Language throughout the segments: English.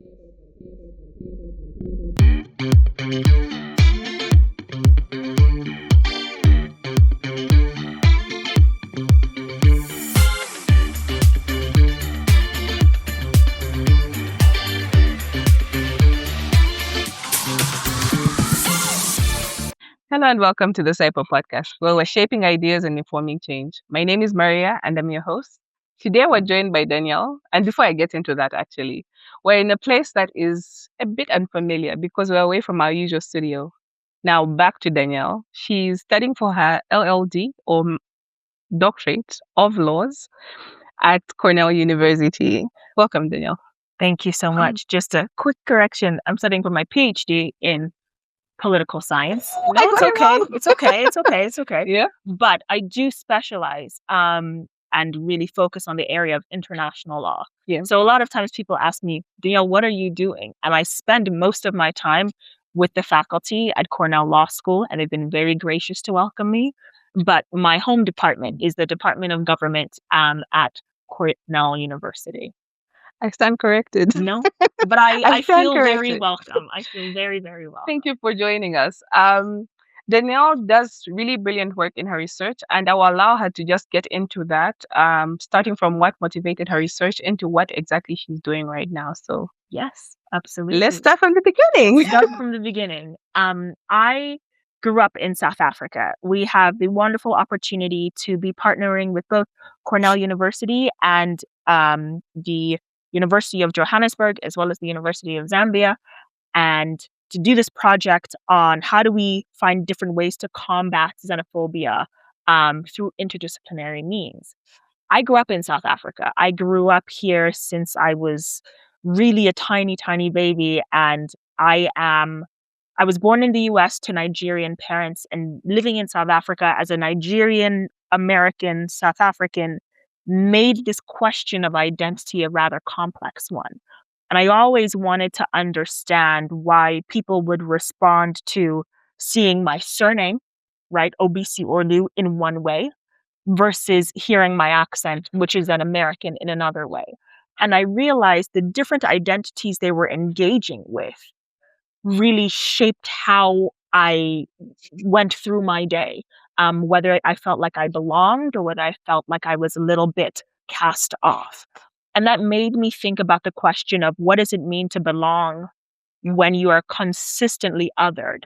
Hello and welcome to the Cyber Podcast, where we're shaping ideas and informing change. My name is Maria and I'm your host. Today we're joined by Danielle. And before I get into that, actually, we're in a place that is a bit unfamiliar because we're away from our usual studio. Now back to Danielle. She's studying for her LLD or Doctorate of Laws at Cornell University. Welcome, Danielle. Thank you so much. Just a quick correction. I'm studying for my PhD in political science. No, it's okay. It's okay. It's okay. It's okay. Yeah. But I do specialize and really focus on the area of international law. Yeah. So a lot of times people ask me, Danielle, what are you doing? And I spend most of my time with the faculty at Cornell Law School, and they've been very gracious to welcome me. But my home department is the Department of Government at Cornell University. I stand corrected. No, but I stand feel very corrected. welcome. I feel very, very welcome. Thank you for joining us. Danielle does really brilliant work in her research, and I will allow her to just get into that, starting from what motivated her research into what exactly she's doing right now. So Yes, absolutely. let's start from the beginning. Start from the beginning. I grew up in South Africa. We have the wonderful opportunity to be partnering with both Cornell University and the University of Johannesburg, as well as the University of Zambia, and to do this project on how do we find different ways to combat xenophobia through interdisciplinary means. I grew up in South Africa. I grew up here since I was really a tiny, tiny baby, and I was born in the US to Nigerian parents, and living in South Africa as a Nigerian American South African made this question of identity a rather complex one. And I always wanted to understand why people would respond to seeing my surname, right, Obisie-Orlu, in one way versus hearing my accent, which is an American, in another way. And I realized the different identities they were engaging with really shaped how I went through my day, whether I felt like I belonged or whether I felt like I was a little bit cast off. And that made me think about the question of what does it mean to belong when you are consistently othered?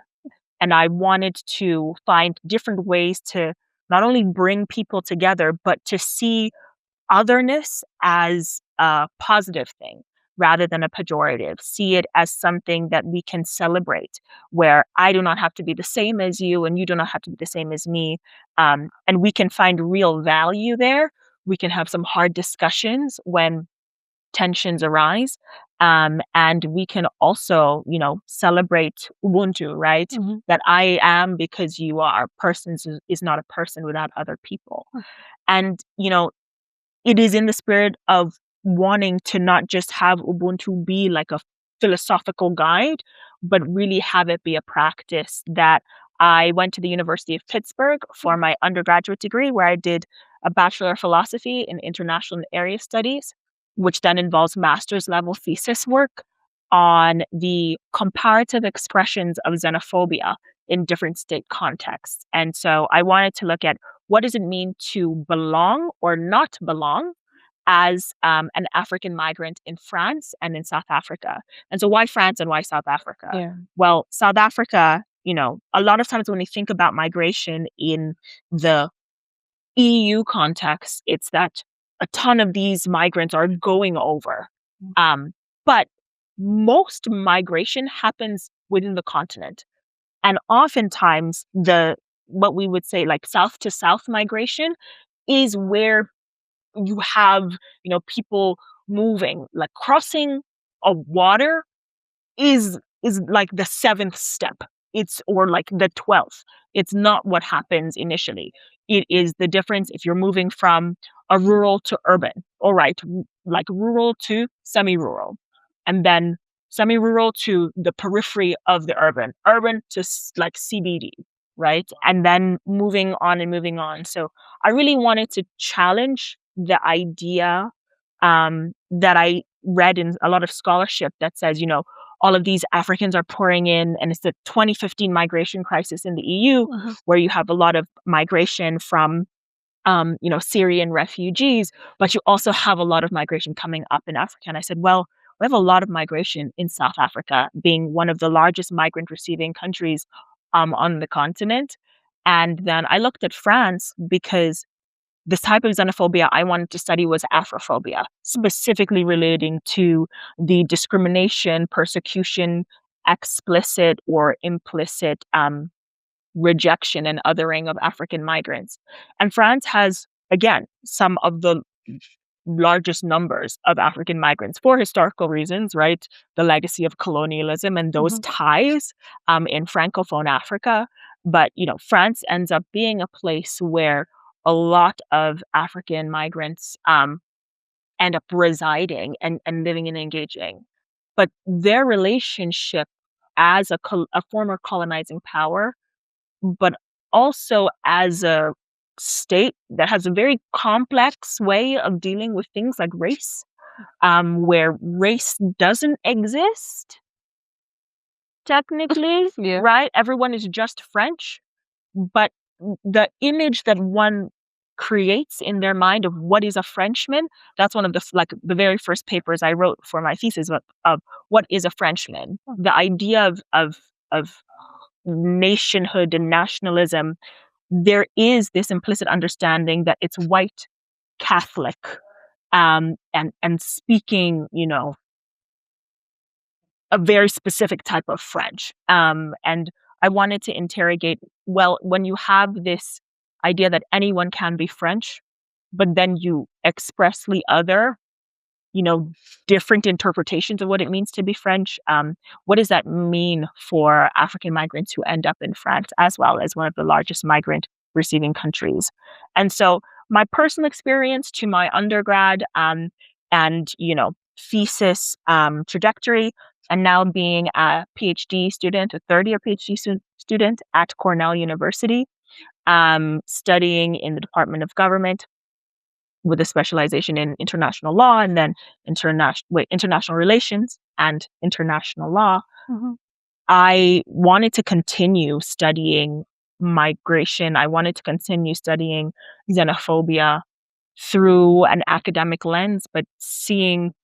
And I wanted to find different ways to not only bring people together, but to see otherness as a positive thing rather than a pejorative. See it as something that we can celebrate, where I do not have to be the same as you and you do not have to be the same as me. And we can find real value there. We can have some hard discussions when tensions arise. And we can also, celebrate Ubuntu, right? Mm-hmm. That I am because you are. Persons is not a person without other people. And, it is in the spirit of wanting to not just have Ubuntu be like a philosophical guide, but really have it be a practice that I went to the University of Pittsburgh for my undergraduate degree, where I did a Bachelor of Philosophy in International Area Studies, which then involves master's level thesis work on the comparative expressions of xenophobia in different state contexts. And so I wanted to look at what does it mean to belong or not belong as an African migrant in France and in South Africa. And so why France and why South Africa? Yeah. Well, South Africa, a lot of times when we think about migration in the EU context, it's that a ton of these migrants are going over. But most migration happens within the continent. And oftentimes what we would say like south to south migration is where you have, people moving, like crossing a water is like the 7th step. Or like the 12th. It's not what happens initially. It is the difference if you're moving from a rural to urban, all right, like rural to semi-rural, and then semi-rural to the periphery of the urban to like CBD, right? And then moving on and moving on. So I really wanted to challenge the idea that I read in a lot of scholarship that says, all of these Africans are pouring in, and it's the 2015 migration crisis in the EU, where you have a lot of migration from, Syrian refugees, but you also have a lot of migration coming up in Africa. And I said, well, we have a lot of migration in South Africa, being one of the largest migrant receiving countries on the continent. And then I looked at France because this type of xenophobia I wanted to study was Afrophobia, specifically relating to the discrimination, persecution, explicit or implicit rejection and othering of African migrants. And France has, again, some of the largest numbers of African migrants for historical reasons, right? The legacy of colonialism and those ties in Francophone Africa. But, France ends up being a place where a lot of African migrants end up residing and living and engaging. But their relationship as a former colonizing power, but also as a state that has a very complex way of dealing with things like race, where race doesn't exist technically, right? Everyone is just French, but the image that one creates in their mind of what is a Frenchman, that's one of the very first papers I wrote for my thesis of what is a Frenchman. The idea of nationhood and nationalism, there is this implicit understanding that it's white, Catholic, and speaking, a very specific type of French. And I wanted to interrogate, well, when you have this idea that anyone can be French, but then you expressly other, different interpretations of what it means to be French, what does that mean for African migrants who end up in France, as well as one of the largest migrant receiving countries? And so my personal experience to my undergrad and, thesis trajectory, and now being a PhD student, a third-year PhD student at Cornell University, studying in the Department of Government with a specialization in international law and then international relations and international law. I wanted to continue studying migration. I wanted to continue studying xenophobia through an academic lens, but seeing,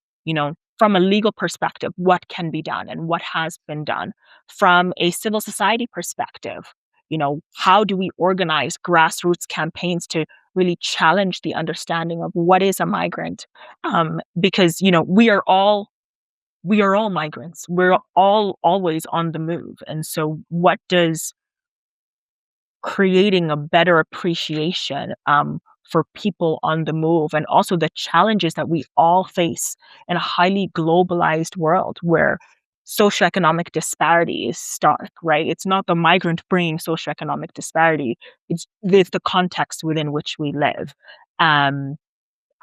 from a legal perspective, what can be done and what has been done. From a civil society perspective, how do we organize grassroots campaigns to really challenge the understanding of what is a migrant? Because, we are all migrants. We're all always on the move. And so what does creating a better appreciation for people on the move, and also the challenges that we all face in a highly globalized world where socioeconomic disparity is stark, right? It's not the migrant bringing socioeconomic disparity. It's the context within which we live. I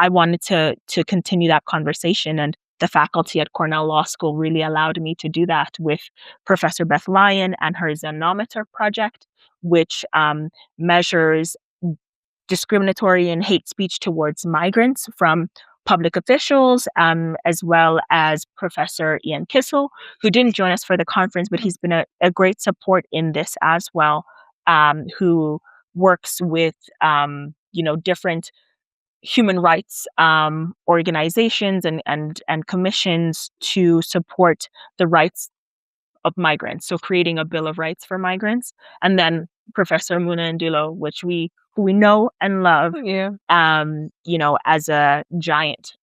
wanted to continue that conversation, and the faculty at Cornell Law School really allowed me to do that with Professor Beth Lyon and her Xenometer project, which measures discriminatory and hate speech towards migrants from public officials, as well as Professor Ian Kissel, who didn't join us for the conference, but he's been a great support in this as well, who works with, different human rights organizations and commissions to support the rights of migrants. So creating a Bill of Rights for migrants. And then Professor Muna Ndilo, who we know and love, as a giant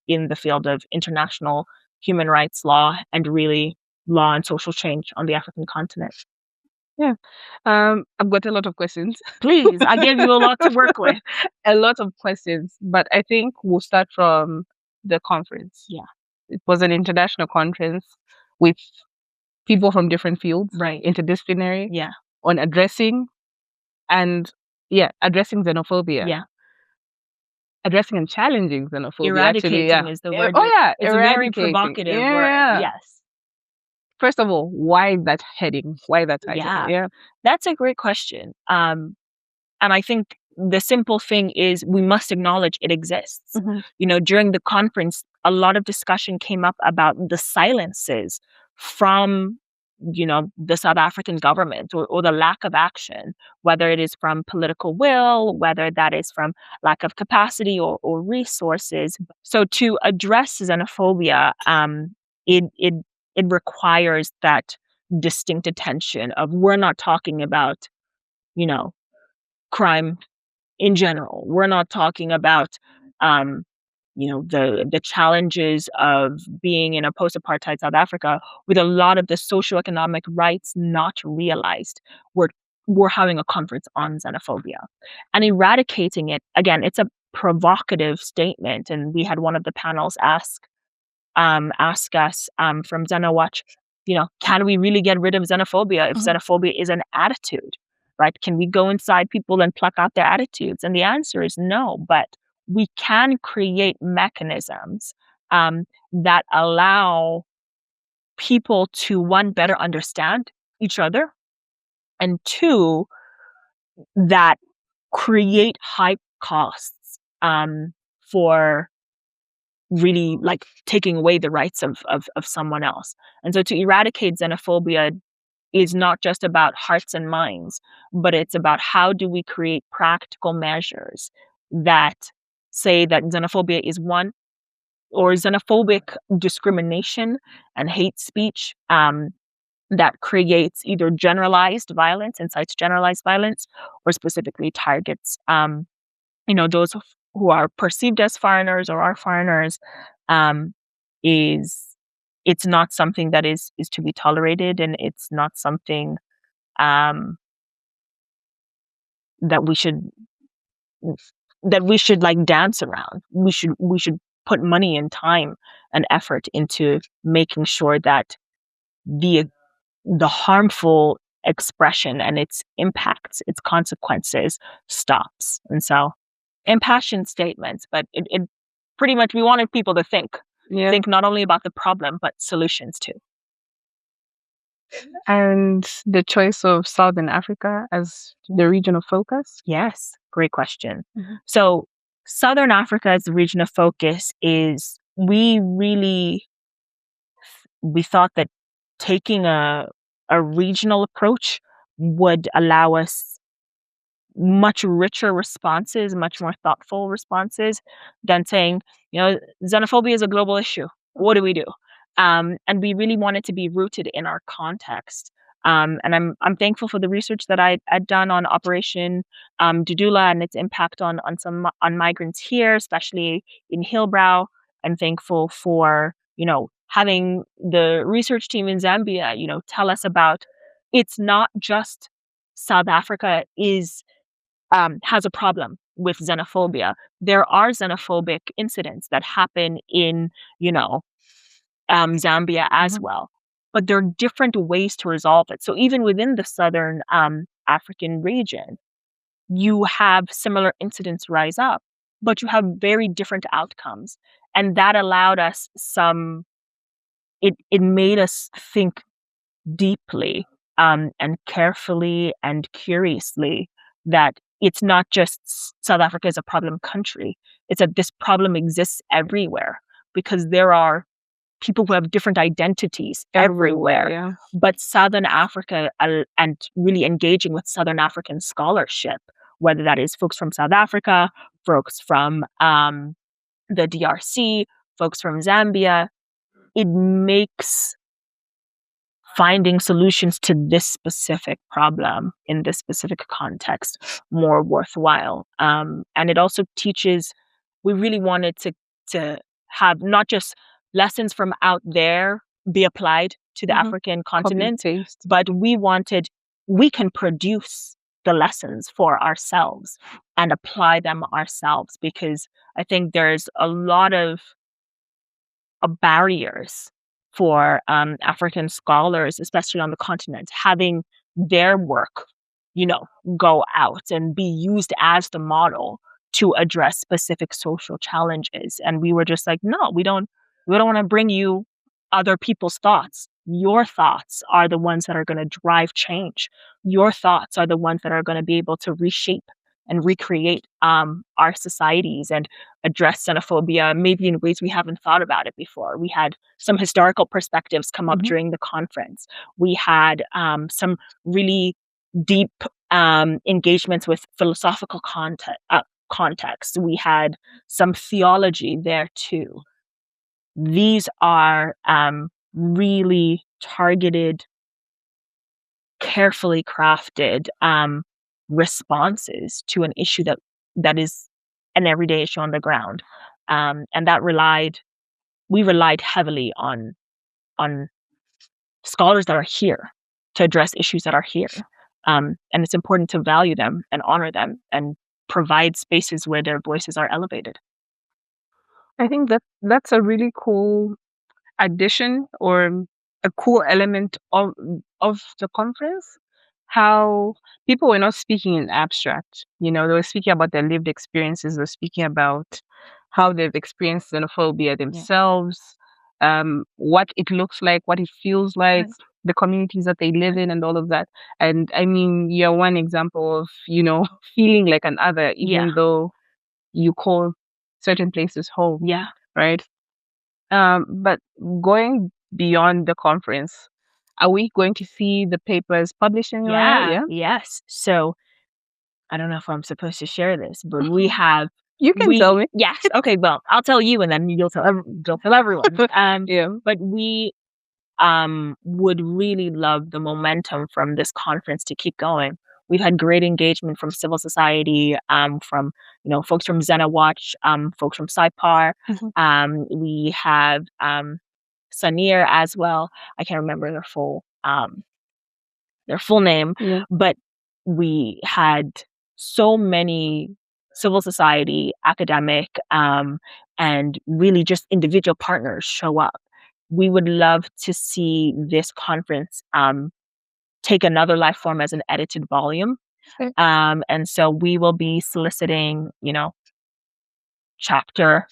in the field of international human rights law and really law and social change on the African continent. Yeah. I've got a lot of questions. Please, I gave you a lot to work with. A lot of questions, but I think we'll start from the conference. Yeah. It was an international conference with people from different fields, right? Interdisciplinary, yeah, on addressing xenophobia, addressing and challenging xenophobia. Eradicating is the word. Oh yeah, it's a very provocative word. Yes. First of all, why that heading? Why that title? Yeah, that's a great question. And I think the simple thing is we must acknowledge it exists. Mm-hmm. During the conference, a lot of discussion came up about the silences from, the South African government, or the lack of action, whether it is from political will, whether that is from lack of capacity or resources. So to address xenophobia, it requires that distinct attention of, we're not talking about, crime in general. We're not talking about, the challenges of being in a post-apartheid South Africa with a lot of the socioeconomic rights not realized. We're having a conference on xenophobia and eradicating it. Again, it's a provocative statement, and we had one of the panels ask us from XenoWatch, can we really get rid of xenophobia if xenophobia is an attitude, right? Can we go inside people and pluck out their attitudes? And the answer is no, but we can create mechanisms that allow people to, one, better understand each other, and two, that create high costs for really taking away the rights of someone else. And so to eradicate xenophobia is not just about hearts and minds, but it's about how do we create practical measures that say that xenophobia is one, or xenophobic discrimination and hate speech that creates either generalized violence, incites generalized violence, or specifically targets those who are perceived as foreigners or are foreigners. Is It's not something that is to be tolerated, and it's not something that we should dance around. We should put money and time and effort into making sure that the harmful expression and its impacts, its consequences, stops. And so, impassioned statements, but it pretty much, we wanted people to think not only about the problem but solutions too. And the choice of Southern Africa as the region of focus? Yes, great question. So Southern Africa as the region of focus is, we thought that taking a regional approach would allow us much richer responses, much more thoughtful responses, than saying, xenophobia is a global issue. What do we do? And we really wanted to be rooted in our context. And I'm thankful for the research that I'd done on Operation Dudula and its impact on migrants here, especially in Hillbrow. I'm thankful for having the research team in Zambia tell us about, it's not just South Africa has a problem with xenophobia. There are xenophobic incidents that happen in Zambia as well. But there are different ways to resolve it. So even within the Southern African region, you have similar incidents rise up, but you have very different outcomes. And that allowed us it made us think deeply and carefully and curiously that it's not just South Africa is a problem country. It's that this problem exists everywhere, because there are people who have different identities everywhere. Yeah. But Southern Africa, and really engaging with Southern African scholarship, whether that is folks from South Africa, folks from the DRC, folks from Zambia, it makes finding solutions to this specific problem in this specific context more worthwhile. And it also teaches, we really wanted to have not just lessons from out there be applied to the African continent, but we can produce the lessons for ourselves and apply them ourselves, because I think there's a lot of barriers for African scholars, especially on the continent, having their work, go out and be used as the model to address specific social challenges. And we were just like, no, we don't want to bring you other people's thoughts. Your thoughts are the ones that are going to drive change. Your thoughts are the ones that are going to be able to reshape and recreate our societies and address xenophobia maybe in ways we haven't thought about it before. We had some historical perspectives come up during the conference. We had some really deep engagements with philosophical context. We had some theology there too. These are really targeted, carefully crafted responses to an issue that is an everyday issue on the ground, and that we relied heavily on scholars that are here to address issues that are here, and it's important to value them and honor them and provide spaces where their voices are elevated. I think that's a really cool addition or a cool element of the conference. How people were not speaking in abstract, they were speaking about their lived experiences. They're speaking about how they've experienced xenophobia themselves, what it looks like, what it feels like, the communities that they live in, and all of that. And I mean, you're one example of feeling like an other, even though you call certain places home. Yeah. Right. But going beyond the conference, are we going to see the papers published anywhere? Yeah. Yes. So I don't know if I'm supposed to share this, but we have. You can tell me. Yes. Okay. Well, I'll tell you, and then you'll tell everyone. Yeah. But we would really love the momentum from this conference to keep going. We've had great engagement from civil society, from folks from XenoWatch, folks from SciPar. We have Sanir as well. I can't remember their full name, but we had so many civil society, academic, and really just individual partners show up. We would love to see this conference take another life form as an edited volume. Okay. And so we will be soliciting, chapter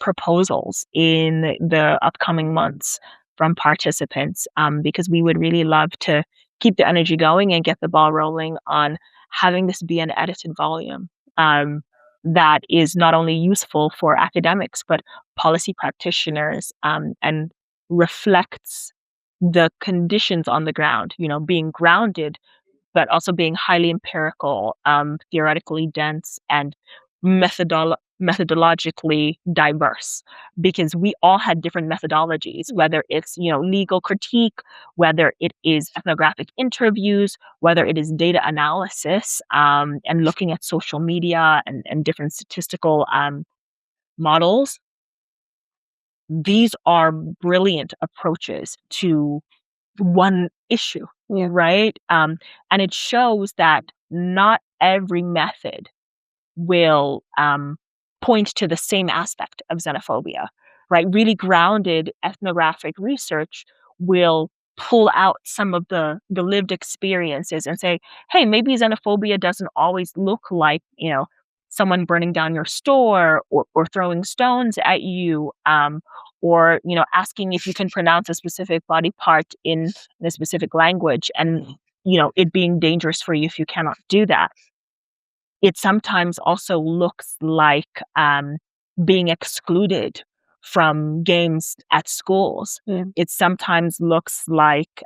proposals in the upcoming months from participants, because we would really love to keep the energy going and get the ball rolling on having this be an edited volume that is not only useful for academics, but policy practitioners, and reflects the conditions on the ground, being grounded, but also being highly empirical, theoretically dense, and methodologically diverse, because we all had different methodologies, whether it's legal critique, whether it is ethnographic interviews, whether it is data analysis, and looking at social media and different statistical models. These are brilliant approaches to one issue, right? And it shows that not every method will point to the same aspect of xenophobia, right? Really grounded ethnographic research will pull out some of the lived experiences and say, hey, maybe xenophobia doesn't always look like, someone burning down your store or throwing stones at you, or, asking if you can pronounce a specific body part in a specific language and, it being dangerous for you if you cannot do that. It sometimes also looks like being excluded from games at schools. It sometimes looks like,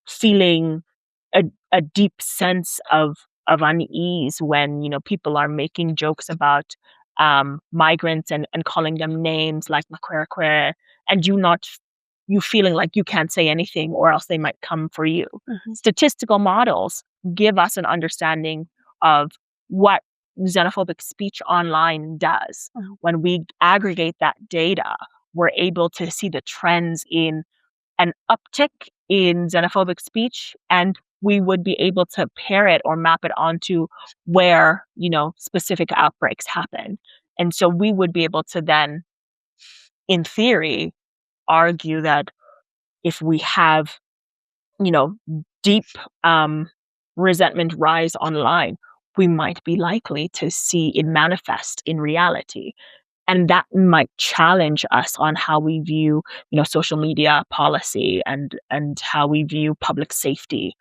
feeling a deep sense of unease when, people are making jokes about migrants and calling them names like Makwerekwe, and you feeling like you can't say anything or else they might come for you. Statistical models give us an understanding of what xenophobic speech online does. When we aggregate that data, we're able to see the trends in an uptick in xenophobic speech, and we would be able to pair it or map it onto where, specific outbreaks happen. And so we would be able to then, in theory, argue that if we have, deep resentment rise online, we might be likely to see it manifest in reality. And that might challenge us on how we view, social media policy and how we view public safety.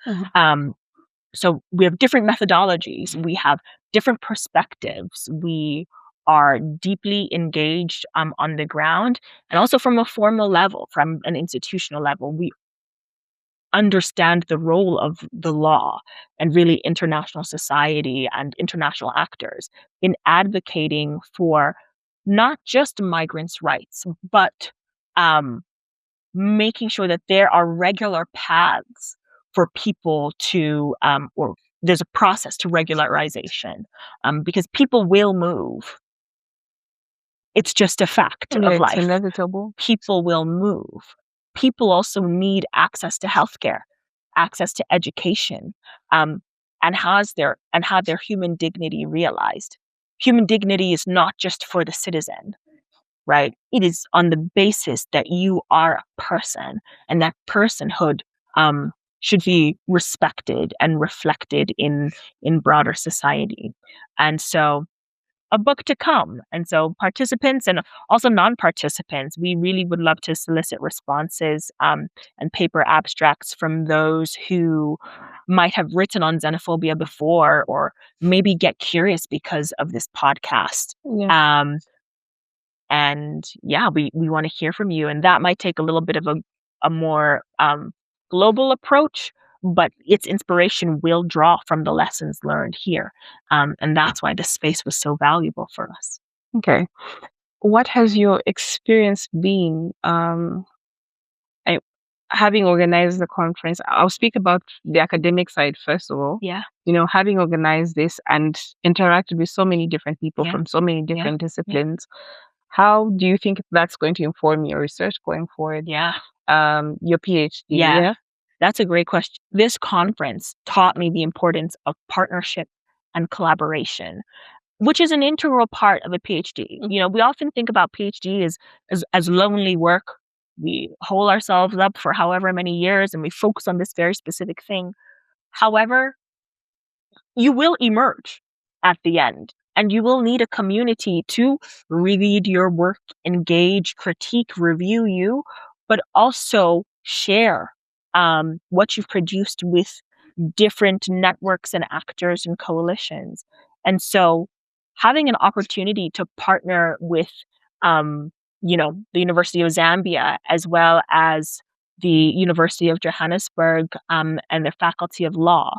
So we have different methodologies, we have different perspectives, we are deeply engaged on the ground, and also from a formal level, from an institutional level, we understand the role of the law and really international society and international actors in advocating for not just migrants' rights, but um, making sure that there are regular paths for people to, or there's a process to regularization, because people will move. It's just a fact Yeah, of it's life. inevitable. People will move. People also need access to healthcare, access to education, um, and have their human dignity realized. Human dignity is not just for the citizen, right? It is on the basis that you are a person, and that personhood should be respected and reflected in broader society. And so a book to come. And so participants and also non-participants, we really would love to solicit responses and paper abstracts from those who might have written on xenophobia before, or maybe get curious because of this podcast. Yeah. And yeah, we want to hear from you. And that might take a little bit of a more global approach, but its inspiration will draw from the lessons learned here. And that's why this space was so valuable for us. Okay. What has your experience been I, having organized the conference? I'll speak about the academic side first of all. Yeah. Having organized this and interacted with so many different people Yeah. from so many different disciplines, how do you think that's going to inform your research going forward? Yeah. Your PhD? Yeah. That's a great question. This conference taught me the importance of partnership and collaboration, which is an integral part of a PhD. We often think about PhD as lonely work. We hole ourselves up for however many years and we focus on this very specific thing. However, you will emerge at the end, and you will need a community to read your work, engage, critique, review you, but also share what you've produced with different networks and actors and coalitions. And so having an opportunity to partner with, the University of Zambia, as well as the University of Johannesburg, and the Faculty of Law,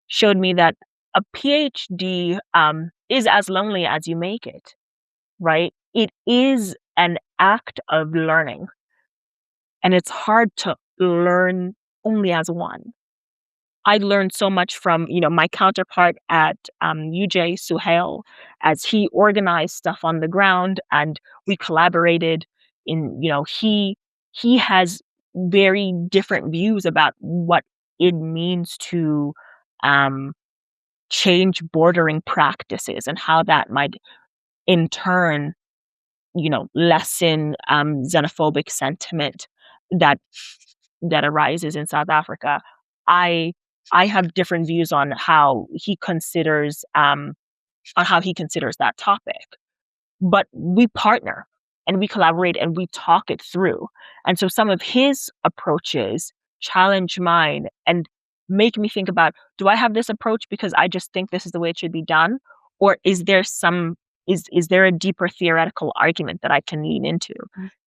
showed me that a PhD is as lonely as you make it, right? It is an act of learning, and it's hard to learn only as one. I learned so much from, my counterpart at UJ, Suhail, as he organized stuff on the ground and we collaborated he has very different views about what it means to um, change bordering practices and how that might in turn, lessen xenophobic sentiment that arises in South Africa. I I have different views on how he considers that topic. But we partner and we collaborate and we talk it through. And so some of his approaches challenge mine and make me think about, do I have this approach because I just think this is the way it should be done? Or is there is there a deeper theoretical argument that I can lean into?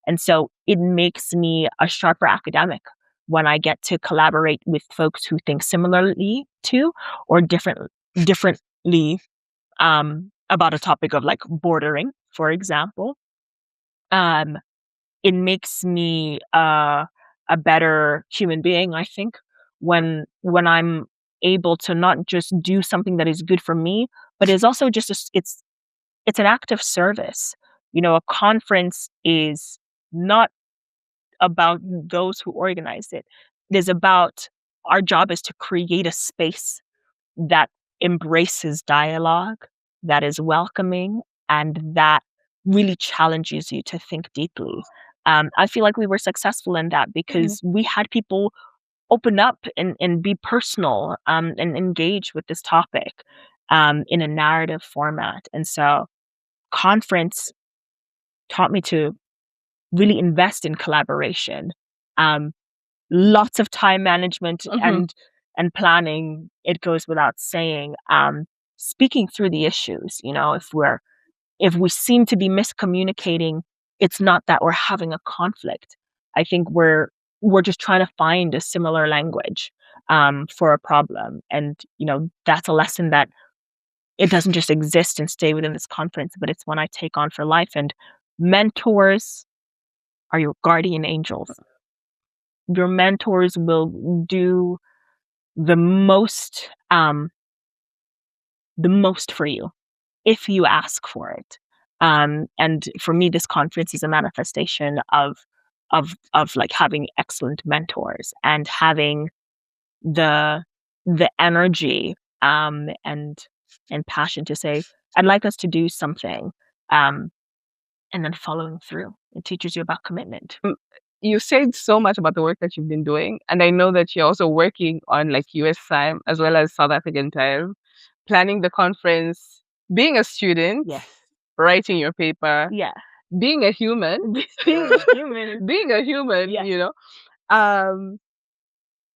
And so it makes me a sharper academic when I get to collaborate with folks who think similarly to or differently about a topic of like bordering, for example. Um, it makes me a better human being, I think, when I'm able to not just do something that is good for me, but is also just it's an act of service. A conference is not about those who organize it. It is about our job is to create a space that embraces dialogue, that is welcoming, and that really challenges you to think deeply. I feel like we were successful in that because we had people open up and be personal and engage with this topic in a narrative format. And so, conference taught me to really invest in collaboration, lots of time management, and and planning, it goes without saying. Speaking through the issues, if we seem to be miscommunicating, it's not that we're having a conflict. I think we're just trying to find a similar language for a problem. And, that's a lesson that it doesn't just exist and stay within this conference, but it's one I take on for life. And mentors are your guardian angels. Your mentors will do the most for you if you ask for it. And for me, this conference is a manifestation of like having excellent mentors and having the energy and passion to say, I'd like us to do something, and then following through. It teaches you about commitment. You said so much about the work that you've been doing, and I know that you're also working on like US time as well as South African time, planning the conference, being a student, Yes. writing your paper, Yeah. being a human, being a human, Yeah.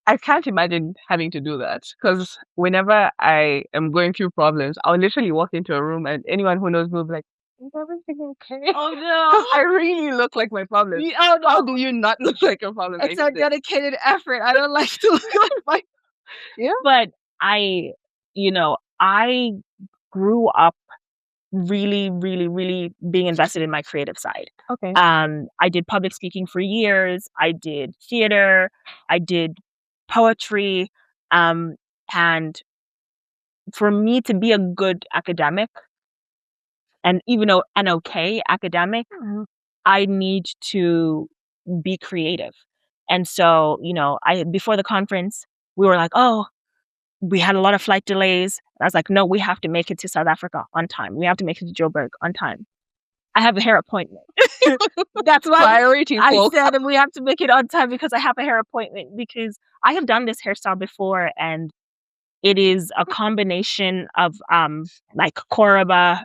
I can't imagine having to do that, because whenever I am going through problems, I'll literally walk into a room and anyone who knows me will be like, is everything okay? Oh no. I really look like my problem. Oh no. How do you not look like your problem? It's a dedicated effort. I don't like to look like my But I grew up really, really, really being invested in my creative side. Okay. I did public speaking for years. I did theater. I did poetry. And for me to be a good academic, and even though an okay academic, I need to be creative. And so, before the conference, we were like, oh, we had a lot of flight delays. I was like, no, we have to make it to South Africa on time. We have to make it to Joburg on time. I have a hair appointment. That's why Priority, I folks. said we have to make it on time, because I have a hair appointment, because I have done this hairstyle before, and it is a combination of like Koroba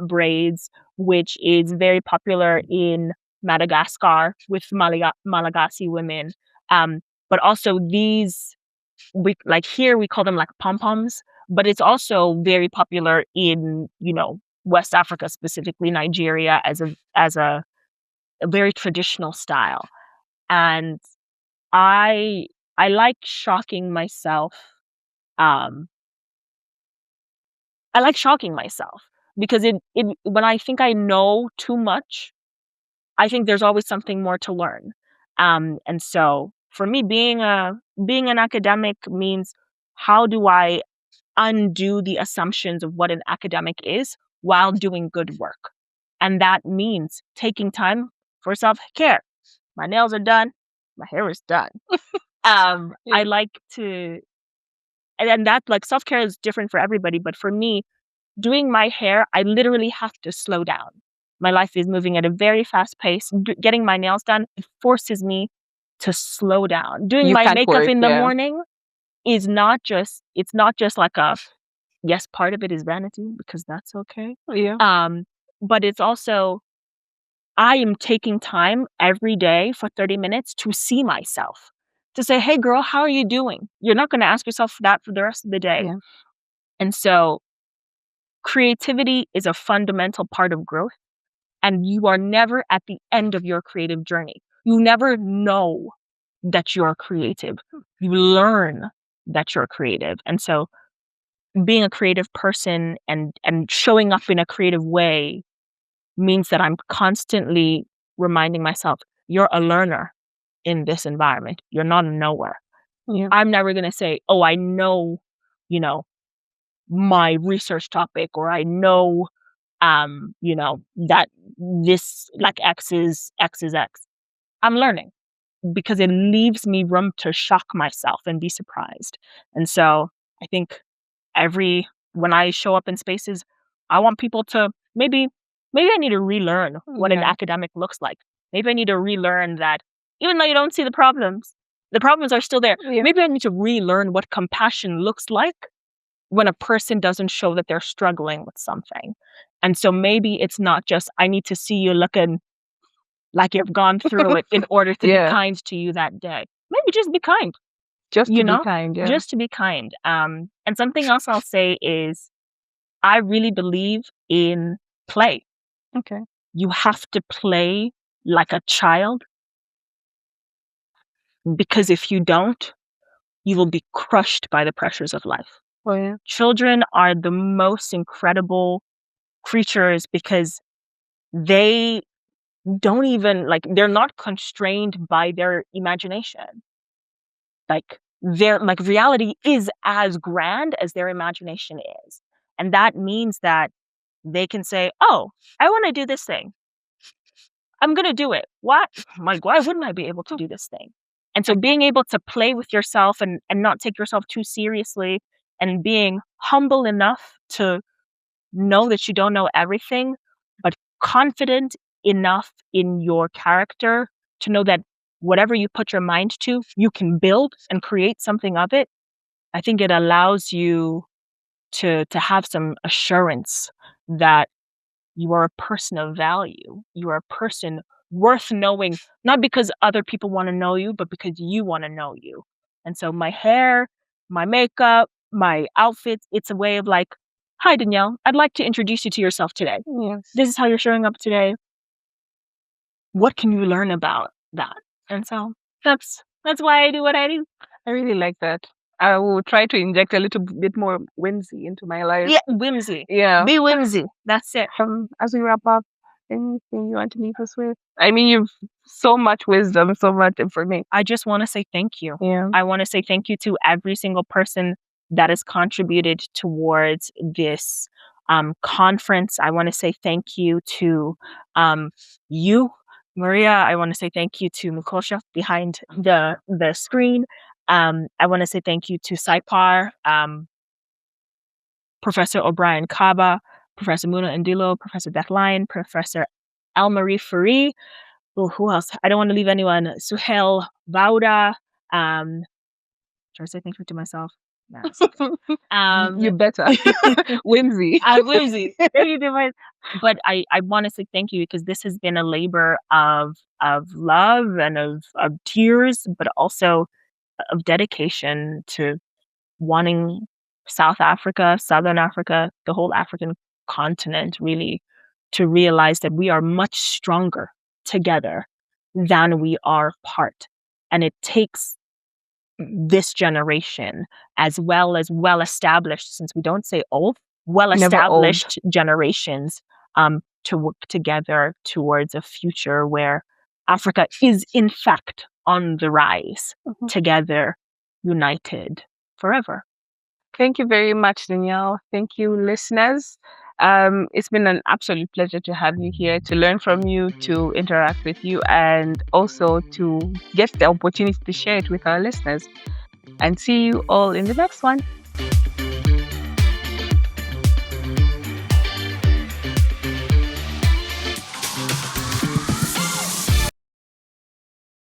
braids, which is very popular in Madagascar with Malagasy women. But also these, here we call them like pom-poms, but it's also very popular in, West Africa, specifically Nigeria, as a very traditional style. And I like shocking myself. I like shocking myself, because it when I think I know too much, I think there's always something more to learn. And so for me, being an academic means, how do I undo the assumptions of what an academic is while doing good work? And that means taking time for self-care. My nails are done. My hair is done. I like to, and that, like, self-care is different for everybody. But for me, doing my hair, I literally have to slow down. My life is moving at a very fast pace. Getting my nails done, it forces me to slow down. Doing You my can't makeup work, in the morning is not just like a, yes, part of it is vanity, because that's okay. But it's also, I am taking time every day for 30 minutes to see myself, to say, hey girl, how are you doing? You're not going to ask yourself that for the rest of the day. Yeah. And so creativity is a fundamental part of growth, and you are never at the end of your creative journey. You never know that you're creative. You learn that you're creative. And so being a creative person and showing up in a creative way means that I'm constantly reminding myself, you're a learner in this environment. You're not a knower. Yeah. I'm never going to say, oh, I know, my research topic, or I know, that this, like, X is X. I'm learning, because it leaves me room to shock myself and be surprised. And so I think when I show up in spaces, I want people to maybe I need to relearn what an academic looks like. Maybe I need to relearn that even though you don't see the problems are still there. Maybe I need to relearn what compassion looks like when a person doesn't show that they're struggling with something. And so maybe it's not just, I need to see you looking like you've gone through it in order to be kind to you that day. Maybe just be kind. Just you to be know, kind, yeah. just to be kind. And something else I'll say is I really believe in play. Okay. You have to play like a child, because if you don't, you will be crushed by the pressures of life. Oh, yeah. Children are the most incredible creatures because they don't even they're not constrained by their imagination. Like reality is as grand as their imagination is. And that means that they can say, "Oh, I want to do this thing. I'm going to do it." What? Like, why wouldn't I be able to do this thing? And so being able to play with yourself and not take yourself too seriously, and being humble enough to know that you don't know everything, but confident enough in your character to know that whatever you put your mind to, you can build and create something of it. I think it allows you to have some assurance that you are a person of value. You are a person worth knowing, not because other people want to know you, but because you want to know you. And so my hair, my makeup, my outfits, it's a way of like, "Hi, Danielle, I'd like to introduce you to yourself today. Yes. This is how you're showing up today. What can you learn about that?" And so that's why I do what I do. I really like that. I will try to inject a little bit more whimsy into my life. Yeah, whimsy. Yeah. Be whimsy. That's it. As we wrap up, anything you want to leave us with? I mean, you've so much wisdom, so much information. I just want to say thank you. Yeah. I want to say thank you to every single person that has contributed towards this conference. I want to say thank you to you, Maria. I want to say thank you to Mukosha behind the screen. I want to say thank you to Saipar, Professor O'Brien Kaba, Professor Muna Ndilo, Professor Deathline, Professor Elmarie Fari. Oh, who else? I don't want to leave anyone. Suhail Vauda. Should I say thank you to myself? No. You better. Whimsy. Whimsy. Thank you to my. But I want to say thank you because this has been a labor of love and of tears, but also of dedication to wanting South Africa, Southern Africa, the whole African continent, really, to realize that we are much stronger together than we are apart. And it takes this generation, as well as well-established, since we don't say old, well-established generations, to work together towards a future where Africa is, in fact, on the rise, together, united, forever. Thank you very much, Danielle. Thank you, listeners. It's been an absolute pleasure to have you here, to learn from you, to interact with you, and also to get the opportunity to share it with our listeners. And see you all in the next one.